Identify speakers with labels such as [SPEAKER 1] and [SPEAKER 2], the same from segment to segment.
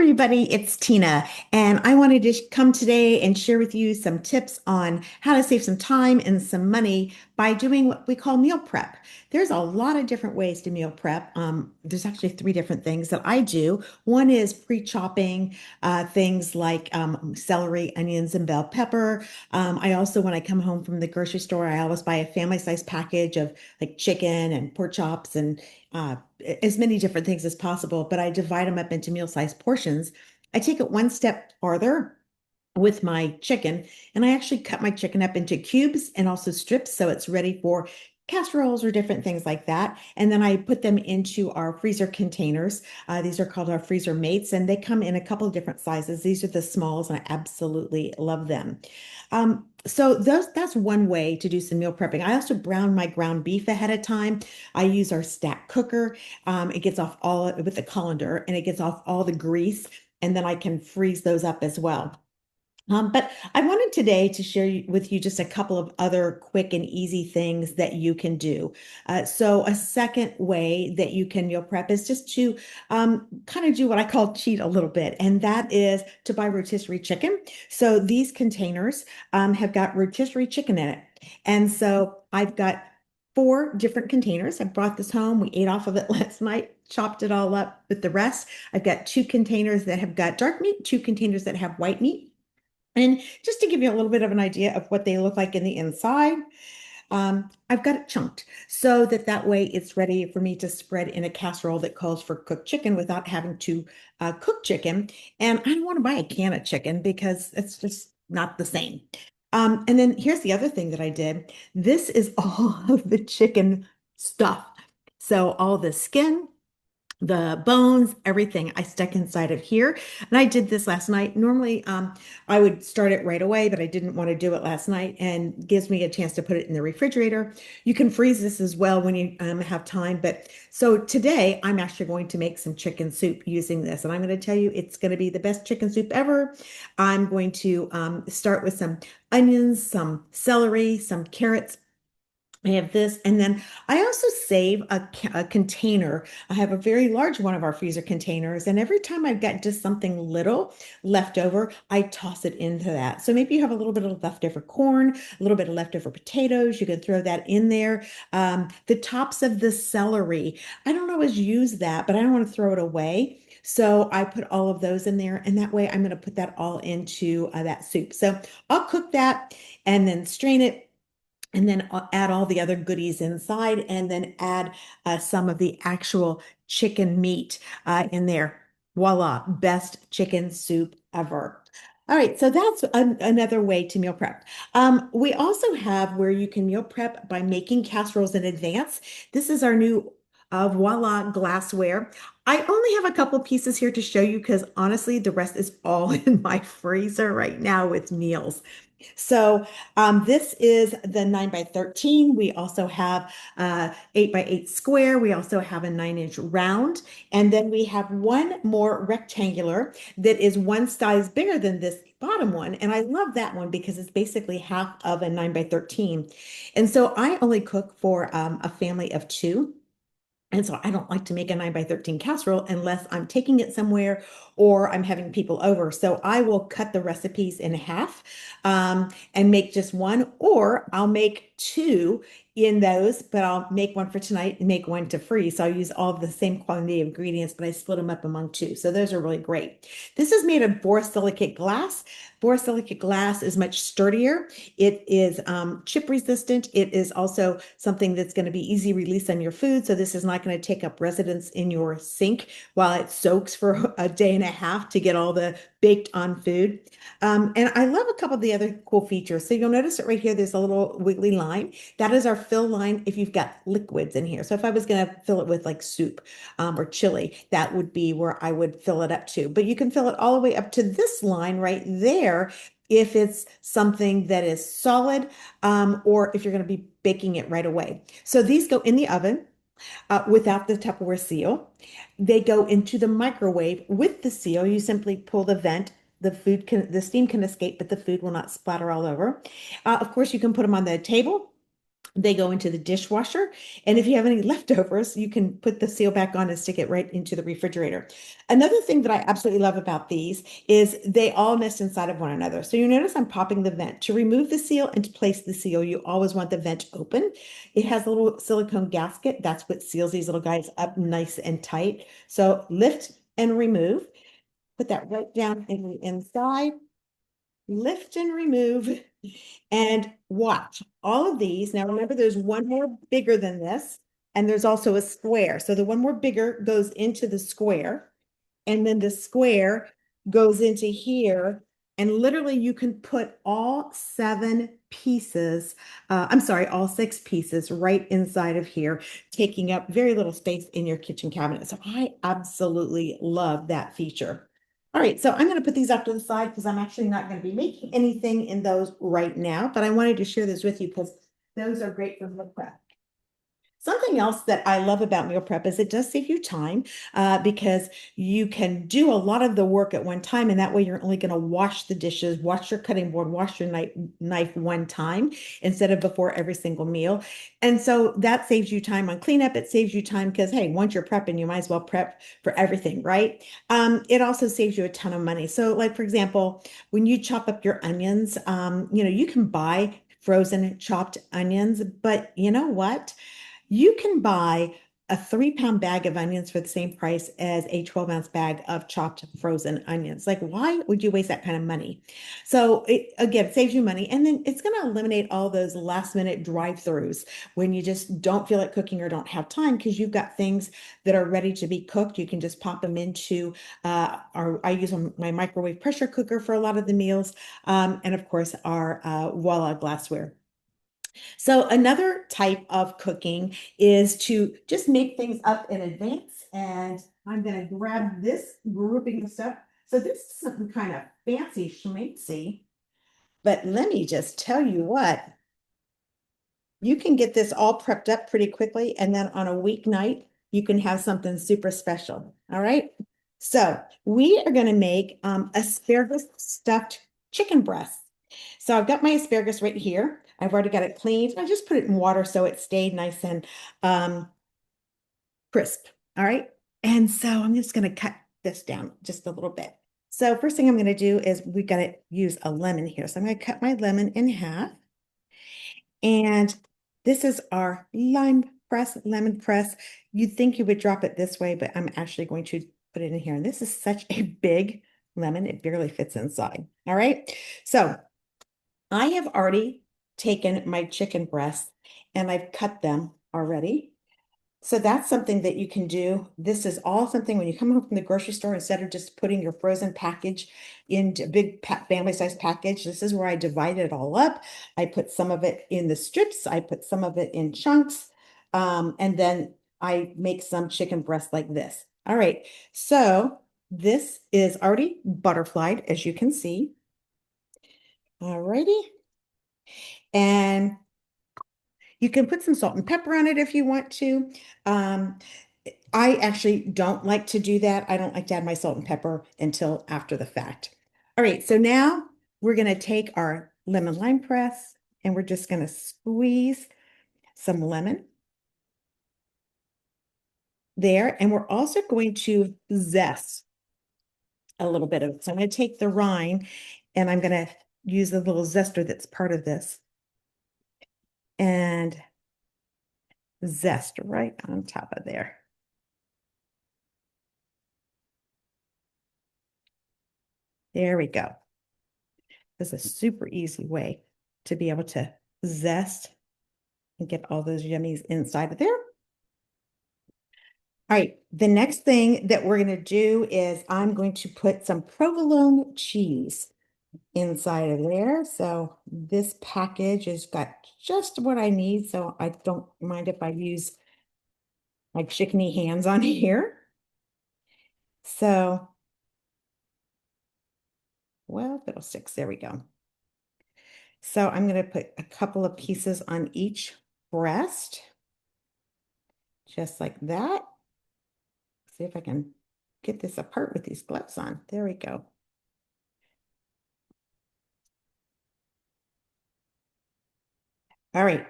[SPEAKER 1] everybody, it's Tina, and I wanted to come today and share with you some tips on how to save some time and some money by doing what we call meal prep. There's a lot of different ways to meal prep. There's actually three different things that I do. One is pre-chopping things like celery, onions, and bell pepper. I also, when I come home from the grocery store, I always buy a family-size package of like chicken and pork chops and uh, as many different things as possible, but I divide them up into meal-sized portions. I take it one step farther with my chicken, and I actually cut my chicken up into cubes and also strips so it's ready for casseroles or different things like that. And then I put them into our freezer containers. These are called our freezer mates, and they come in a couple of different sizes. These are the smalls, and I absolutely love them. So that's one way to do some meal prepping. I also brown my ground beef ahead of time. I use our stack cooker. It gets off all with the colander, and it gets off all the grease, and then I can freeze those up as well. But I wanted today to share with you just a couple of other quick and easy things that you can do. So a second way that you can meal prep is just to kind of do what I call cheat a little bit, and that is to buy rotisserie chicken. So these containers have got rotisserie chicken in it. And so I've got four different containers. I brought this home. We ate off of it last night, chopped it all up with the rest. I've got two containers that have got dark meat, two containers that have white meat. And just to give you a little bit of an idea of what they look like in the inside, I've got it chunked so that way it's ready for me to spread in a casserole that calls for cooked chicken without having to cook chicken. And I don't want to buy a can of chicken because it's just not the same. And then here's the other thing that I did. This is all of the chicken stuff. So all the skin, the bones, everything I stuck inside of here. And I did this last night. Normally, I would start it right away, but I didn't want to do it last night and gives me a chance to put it in the refrigerator. You can freeze this as well when you have time. But so today I'm actually going to make some chicken soup using this. And I'm going to tell you, it's going to be the best chicken soup ever. I'm going to start with some onions, some celery, some carrots. I have this, and then I also save a container. I have a very large one of our freezer containers, and every time I've got just something little left over, I toss it into that. So maybe you have a little bit of leftover corn, a little bit of leftover potatoes. You can throw that in there. The tops of the celery, I don't always use that, but I don't want to throw it away. So I put all of those in there, and that way I'm going to put that all into that soup. So I'll cook that and then strain it and then add all the other goodies inside and then add some of the actual chicken meat in there. Voila, best chicken soup ever. All right, so that's another way to meal prep. We also have where you can meal prep by making casseroles in advance. This is our new Voila glassware. I only have a couple pieces here to show you because honestly, the rest is all in my freezer right now with meals. So this is the 9 by 13. We also have 8 by 8 square. We also have a 9-inch round. And then we have one more rectangular that is one size bigger than this bottom one. And I love that one because it's basically half of a 9 by 13. And so I only cook for a family of two. And so I don't like to make a 9 by 13 casserole unless I'm taking it somewhere or I'm having people over. So I will cut the recipes in half and make just one, or I'll make two in those, but I'll make one for tonight and make one to freeze. So I'll use all of the same quantity of ingredients, but I split them up among two. So those are really great. This is made of borosilicate glass. Borosilicate glass is much sturdier. It is chip resistant. It is also something that's going to be easy release on your food. So this is not going to take up residence in your sink while it soaks for a day and a half to get all the baked on food. And I love a couple of the other cool features. So you'll notice it right here, there's a little wiggly line. That is our fill line if you've got liquids in here. So if I was going to fill it with like soup or chili, that would be where I would fill it up to. But you can fill it all the way up to this line right there if it's something that is solid or if you're going to be baking it right away. So these go in the oven without the Tupperware seal. They go into the microwave with the seal. You simply pull the vent. The steam can escape, but the food will not splatter all over. Of course, you can put them on the table They go into the dishwasher. And if you have any leftovers, you can put the seal back on and stick it right into the refrigerator. Another thing that I absolutely love about these is they all nest inside of one another. So you notice I'm popping the vent. To remove the seal and to place the seal, you always want the vent open. It has a little silicone gasket. That's what seals these little guys up nice and tight. So lift and remove. Put that right down in the inside. Lift and remove. And watch all of these. Now remember, there's one more bigger than this, and there's also a square. So the one more bigger goes into the square, and then the square goes into here. And literally, you can put all seven pieces, I'm sorry, all six pieces right inside of here, taking up very little space in your kitchen cabinet. So I absolutely love that feature. All right, so I'm going to put these off to the side because I'm actually not going to be making anything in those right now, but I wanted to share this with you because those are great for meal prep. Something else that I love about meal prep is it does save you time because you can do a lot of the work at one time, and that way you're only going to wash the dishes, wash your cutting board, wash your knife one time instead of before every single meal. And so that saves you time on cleanup. It saves you time because, hey, once you're prepping, you might as well prep for everything, right? It also saves you a ton of money. So, like, for example, when you chop up your onions, you can buy frozen chopped onions, but you know what? You can buy a 3 pound bag of onions for the same price as a 12-ounce bag of chopped frozen onions. Like, why would you waste that kind of money? So it again saves you money, and then it's going to eliminate all those last minute drive-throughs when you just don't feel like cooking or don't have time because you've got things that are ready to be cooked. You can just pop them into I use my microwave pressure cooker for a lot of the meals, and of course our Voila glassware. So another type of cooking is to just make things up in advance. And I'm going to grab this grouping of stuff. So this is something kind of fancy schmancy, but let me just tell you what, you can get this all prepped up pretty quickly. And then on a weeknight, you can have something super special. All right. So we are going to make asparagus stuffed chicken breast. So I've got my asparagus right here. I've already got it cleaned. I just put it in water so it stayed nice and um, crisp. All right. And so I'm just going to cut this down just a little bit. So first thing I'm going to do is we got to use a lemon here. So I'm going to cut my lemon in half. And this is our lime press, lemon press. You'd think you would drop it this way, but I'm actually going to put it in here. And this is such a big lemon, it barely fits inside. All right. So I have already taken my chicken breasts and I've cut them already. So that's something that you can do. This is all something when you come home from the grocery store, instead of just putting your frozen package into a big family size package, this is where I divide it all up. I put some of it in the strips, I put some of it in chunks, and then I make some chicken breast like this. All right, so this is already butterflied, as you can see. All righty. And you can put some salt and pepper on it if you want to. Um, I actually don't like to do that. I don't like to add my salt and pepper until after the fact. All right, so now we're going to take our lemon lime press and we're just going to squeeze some lemon there. And we're also going to zest a little bit of it. So I'm going to take the rind and I'm going to use the little zester that's part of this and zest right on top of there. There we go. This is a super easy way to be able to zest and get all those yummies inside of there. All right, the next thing that we're going to do is I'm going to put some provolone cheese inside of there. So this package has got just what I need, so I don't mind if I use my chickeny hands on here. So, well, fiddlesticks, there we go. So I'm going to put a couple of pieces on each breast, just like that. See if I can get this apart with these gloves on. There we go. All right.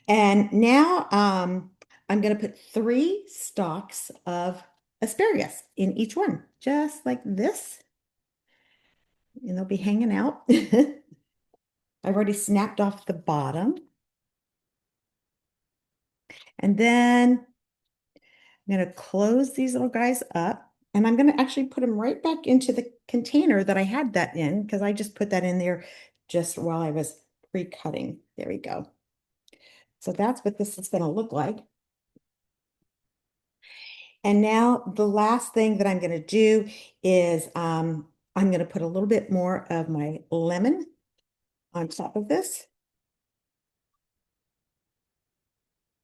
[SPEAKER 1] And now I'm going to put 3 stalks of asparagus in each one, just like this. And they'll be hanging out. I've already snapped off the bottom. And then I'm going to close these little guys up. And I'm going to actually put them right back into the container that I had that in because I just put that in there just while I was pre-cutting. There we go. So that's what this is going to look like. And now the last thing that I'm going to do is I'm going to put a little bit more of my lemon on top of this.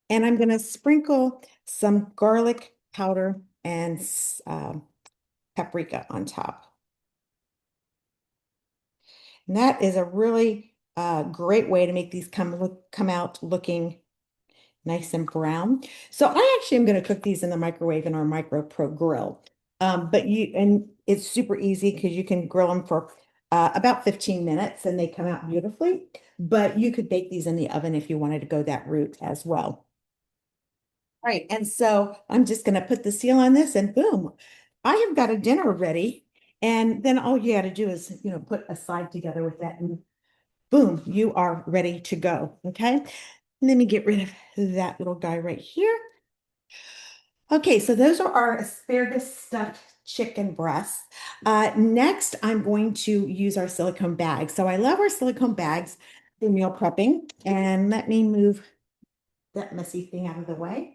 [SPEAKER 1] And I'm going to sprinkle some garlic powder and paprika on top. And that is a really great way to make these come out looking nice and brown. So I actually am going to cook these in the microwave in our Micro Pro grill. And it's super easy because you can grill them for about 15 minutes and they come out beautifully. But you could bake these in the oven if you wanted to go that route as well. Right. And so I'm just going to put the seal on this and boom, I have got a dinner ready. And then all you got to do is, put a side together with that and boom, you are ready to go. Okay. Let me get rid of that little guy right here. Okay, so those are our asparagus stuffed chicken breasts. Next, I'm going to use our silicone bags. So I love our silicone bags for meal prepping. And let me move that messy thing out of the way.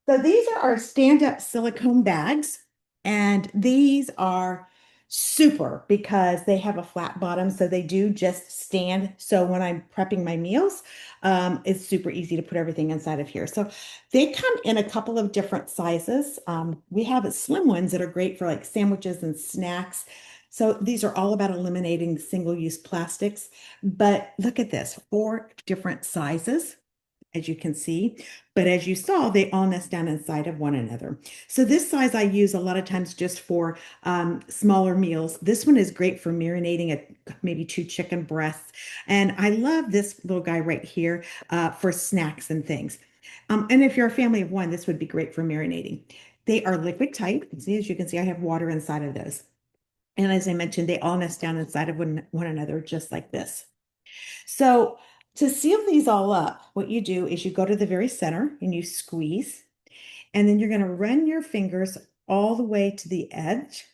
[SPEAKER 1] So these are our stand-up silicone bags, and these are super because they have a flat bottom, so they do just stand. So when I'm prepping my meals, it's super easy to put everything inside of here. So they come in a couple of different sizes. We have slim ones that are great for like sandwiches and snacks. So these are all about eliminating single-use plastics. But look at this, 4 different sizes as you can see. But as you saw, they all nest down inside of one another. So this size I use a lot of times just for smaller meals. This one is great for marinating maybe 2 chicken breasts. And I love this little guy right here for snacks and things. And if you're a family of one, this would be great for marinating. They are liquid tight. See, as you can see, I have water inside of those. And as I mentioned, they all nest down inside of one another, just like this. So to seal these all up, what you do is you go to the very center and you squeeze, and then you're going to run your fingers all the way to the edge,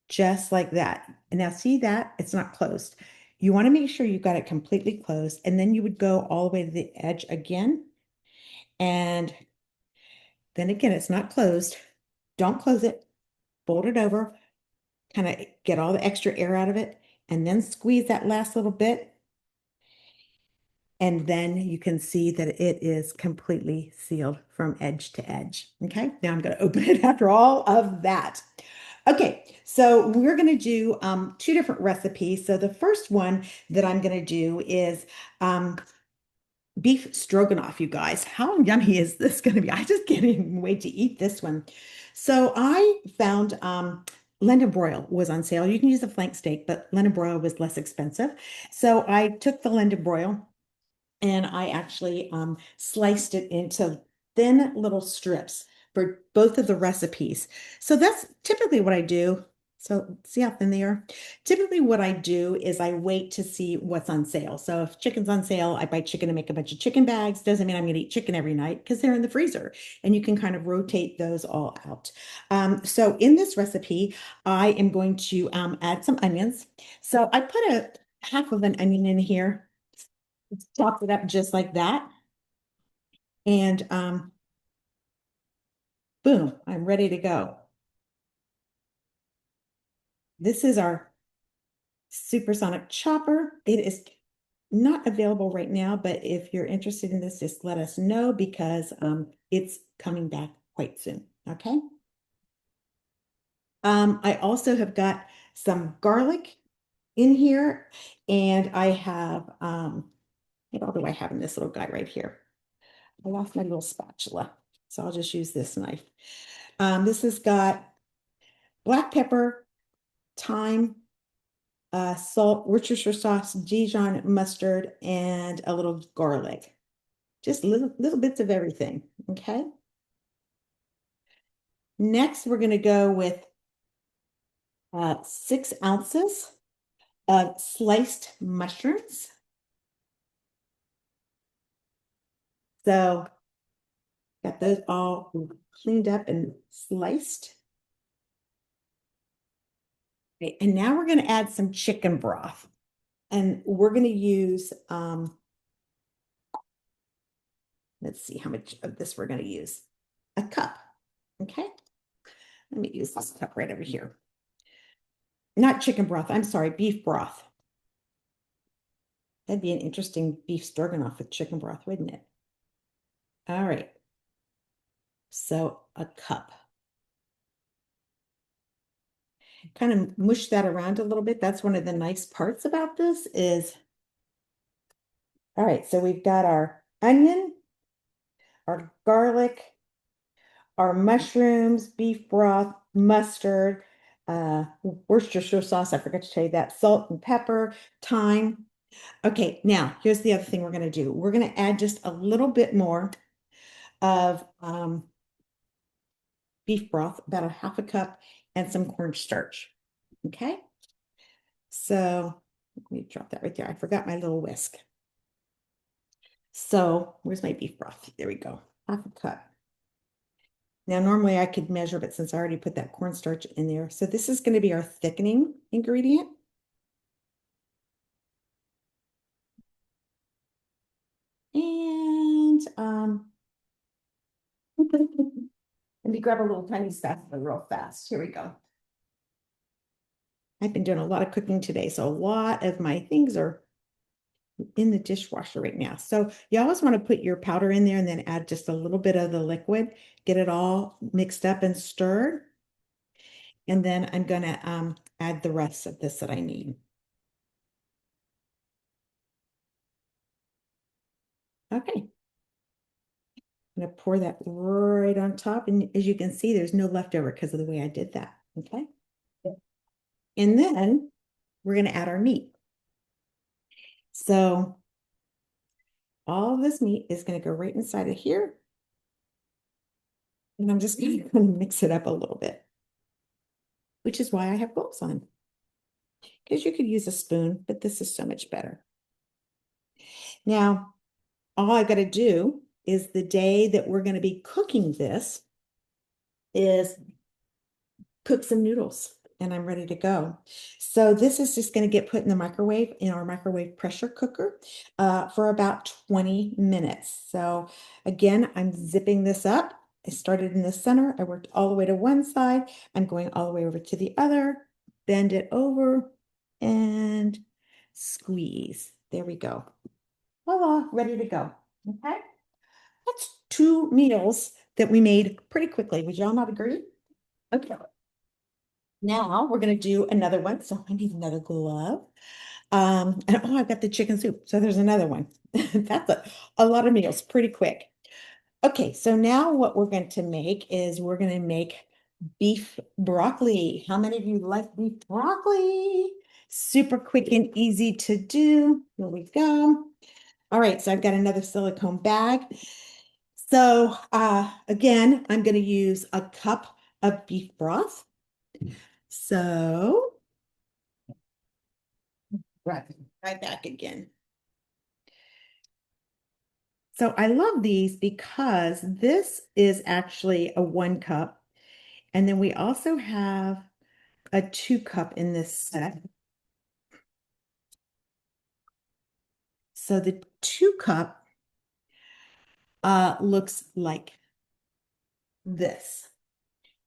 [SPEAKER 1] just like that. And now see that it's not closed. You want to make sure you've got it completely closed, and then you would go all the way to the edge again. And then again, it's not closed. Don't close it, fold it over, kind of get all the extra air out of it, and then squeeze that last little bit. And then you can see that it is completely sealed from edge to edge. Okay, now I'm going to open it after all of that. Okay, so we're going to do 2 different recipes. So the first one that I'm going to do is beef stroganoff, you guys. How yummy is this going to be? I just can't even wait to eat this one. So I found London broil was on sale. You can use a flank steak, but London broil was less expensive. So I took the London broil and I actually sliced it into thin little strips for both of the recipes. So that's typically what I do. So see how thin they are? Typically what I do is I wait to see what's on sale. So if chicken's on sale, I buy chicken and make a bunch of chicken bags. Doesn't mean I'm going to eat chicken every night because they're in the freezer and you can kind of rotate those all out. So in this recipe, I am going to add some onions. So I put a half of an onion in here, chopped it up just like that. And boom, I'm ready to go. This is our supersonic chopper. It is not available right now, but if you're interested in this, just let us know because it's coming back quite soon. Okay. I also have got some garlic in here, and I have what all do I have in this little guy right here? I lost my little spatula, so I'll just use this knife. This has got black pepper, thyme, salt, Worcestershire sauce, Dijon mustard, and a little garlic. Just little bits of everything. Okay. Next, we're going to go with 6 ounces of sliced mushrooms. So got those all cleaned up and sliced. Okay, and now we're going to add some chicken broth. And we're going to use, let's see how much of this we're going to use. A cup. Okay. Let me use this cup right over here. Not chicken broth. I'm sorry, beef broth. That'd be an interesting beef stroganoff with chicken broth, wouldn't it? All right. So a cup. Kind of mush that around a little bit. That's one of the nice parts about this is, all right, so we've got our onion, our garlic, our mushrooms, beef broth, mustard, Worcestershire sauce. I forgot to tell you that, salt and pepper, thyme. Okay, now here's the other thing we're going to do. We're going to add just a little bit more of beef broth, about a half a cup, and some cornstarch. Okay, so let me drop that right there. I forgot my little whisk. So where's my beef broth? There we go, half a cup. Now, normally I could measure, but since I already put that cornstarch in there, so this is going to be our thickening ingredient. And let me grab a little tiny spatula real fast. Here we go. I've been doing a lot of cooking today, so a lot of my things are in the dishwasher right now. So you always want to put your powder in there and then add just a little bit of the liquid, get it all mixed up and stirred. And then I'm going to add the rest of this that I need. Okay. I'm going to pour that right on top. And as you can see, there's no leftover because of the way I did that. Okay. And then we're going to add our meat. So all of this meat is going to go right inside of here. And I'm just going to mix it up a little bit, which is why I have gloves on. Because you could use a spoon, but this is so much better. Now, all I got to do is the day that we're going to be cooking this is cook some noodles and I'm ready to go. So this is just going to get put in the microwave, in our microwave pressure cooker for about 20 minutes. So again, I'm zipping this up. I started in the center. I worked all the way to one side. I'm going all the way over to the other, bend it over and squeeze. There we go. Voila, ready to go. Okay. That's 2 meals that we made pretty quickly. Would y'all not agree? Okay. Now we're going to do another one. So I need another glove. And oh, I've got the chicken soup. So there's another one. That's a lot of meals pretty quick. Okay, so now what we're going to make is we're going to make beef broccoli. How many of you like beef broccoli? Super quick and easy to do. Here we go. All right, so I've got another silicone bag. So again, I'm going to use a cup of beef broth. So right back again. So I love these because this is actually a 1 cup. And then we also have a 2 cup in this set. So the 2 cup looks like this.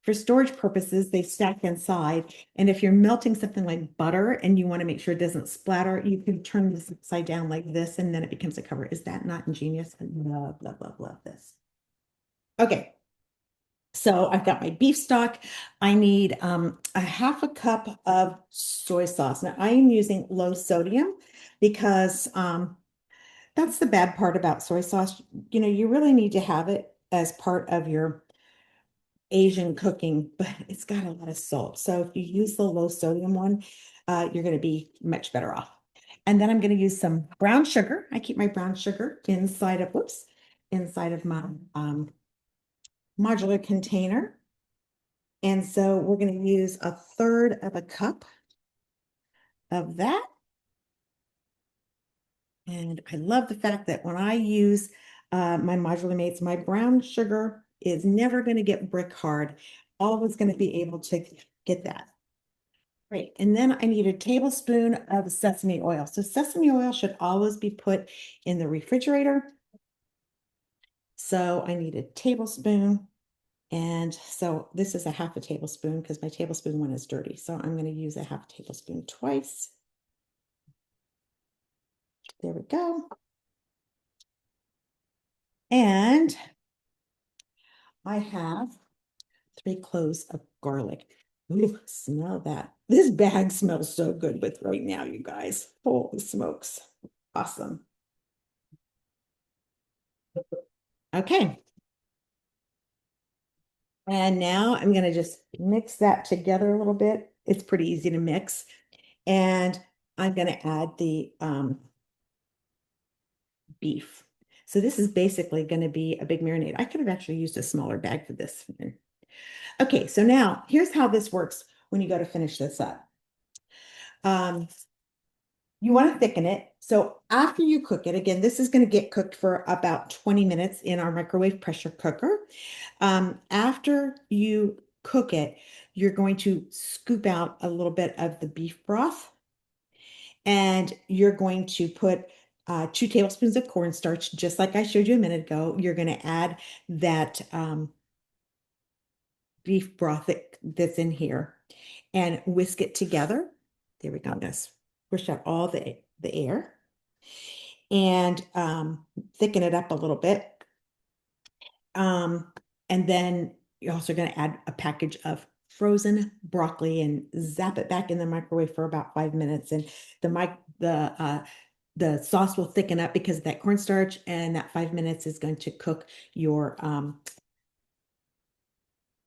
[SPEAKER 1] For storage purposes, they stack inside. And if you're melting something like butter and you want to make sure it doesn't splatter, you can turn this upside down like this and then it becomes a cover. Is that not ingenious? I love this. Okay. So I've got my beef stock. I need a half a cup of soy sauce. Now I am using low sodium because that's the bad part about soy sauce. You know, you really need to have it as part of your Asian cooking, but it's got a lot of salt. So if you use the low sodium one, you're going to be much better off. And then I'm going to use some brown sugar. I keep my brown sugar inside of, whoops, inside of my modular container. And so we're going to use a third of a cup of that. And I love the fact that when I use my modular mates, my brown sugar is never going to get brick hard. Always going to be able to get that. Great. And then I need a tablespoon of sesame oil. So sesame oil should always be put in the refrigerator. So I need a tablespoon. And so this is a half a tablespoon because my tablespoon one is dirty. So I'm going to use a half tablespoon twice. There we go. And I have 3 cloves of garlic. Ooh, smell that. This bag smells so good with right now, you guys. Holy smokes. Awesome. Okay. And now I'm going to just mix that together a little bit. It's pretty easy to mix. And I'm going to add the beef. So this is basically going to be a big marinade. I could have actually used a smaller bag for this. Okay, so now here's how this works when you go to finish this up. You want to thicken it. So after you cook it, again, this is going to get cooked for about 20 minutes in our microwave pressure cooker. After you cook it, you're going to scoop out a little bit of the beef broth, and you're going to put 2 tablespoons of cornstarch, just like I showed you a minute ago. You're going to add that beef broth that's in here and whisk it together. There we go. I'm going to squish out all the air and thicken it up a little bit. And then you're also going to add a package of frozen broccoli and zap it back in the microwave for about 5 minutes. And the sauce will thicken up because of that cornstarch, and that 5 minutes is going to cook your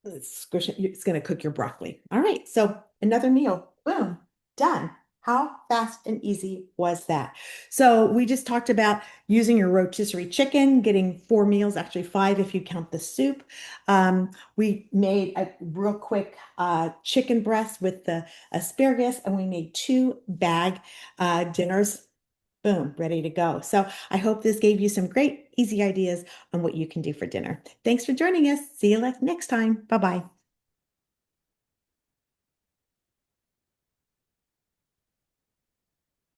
[SPEAKER 1] it's going to cook your broccoli. All right, so another meal, boom, done. How fast and easy was that? So we just talked about using your rotisserie chicken, getting 4 meals, actually 5 if you count the soup. We made a real quick chicken breast with the asparagus, and we made 2 bag dinners. Boom, ready to go. So I hope this gave you some great, easy ideas on what you can do for dinner. Thanks for joining us. See you next time. Bye-bye.